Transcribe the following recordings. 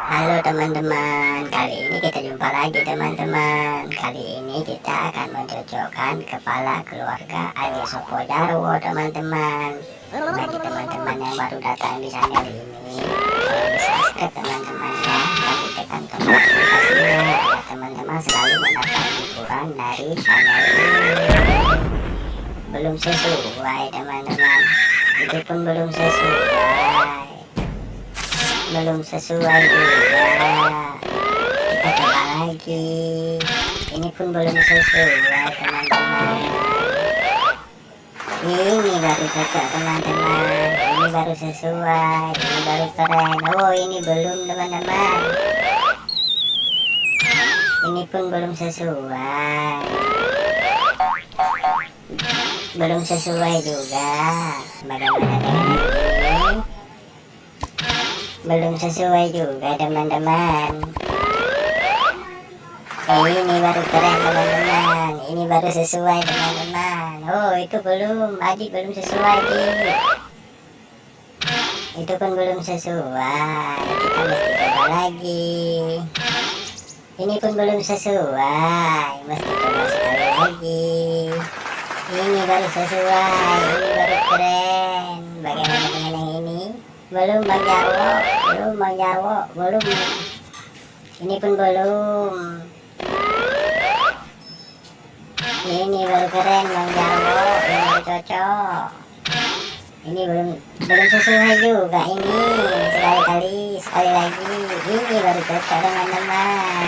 Halo teman-teman, kali ini kita jumpa lagi teman-teman. Kali ini kita akan mencocokkan kepala keluarga Adi Sopo Jarwo teman-teman. Bagi teman-teman yang baru datang di channel ini, tolong di subscribe teman-teman ya, dan ditekan tombol notifikasinya agar teman-teman selalu mendapat hiburan dari channel ini. Belum sesuai teman-teman, itu pun belum sesuai. Belum sesuai juga, kita coba lagi. Ini pun belum sesuai teman-teman. Ini baru cocok teman-teman, ini baru sesuai, ini baru keren. Oh, ini belum teman-teman, ini pun belum sesuai, belum sesuai juga. Bagaimana dengan ini? Belum sesuai juga teman-teman. Ini baru keren teman-teman, ini baru sesuai teman-teman. Oh, itu belum, adik belum sesuai nih. Itu pun belum sesuai, kita mesti coba lagi. Ini pun belum sesuai, mesti coba sekali lagi. Ini baru sesuai, ini baru keren. Bagaimana dengan yang ini? Belum Bang Jarwo, belum Bang Jarwo, belum. Ini pun belum. Ini baru keren Bang Jarwo, ini baru cocok. Ini belum sesuai juga ini. Sekali lagi. Ini baru cocok teman-teman.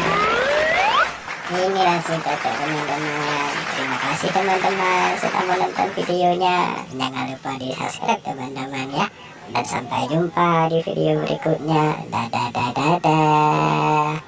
Ini langsung cocok teman-teman. Terima kasih teman-teman sudah menonton videonya. Jangan lupa di subscribe teman-teman ya. Dan sampai jumpa di video berikutnya. Dadah.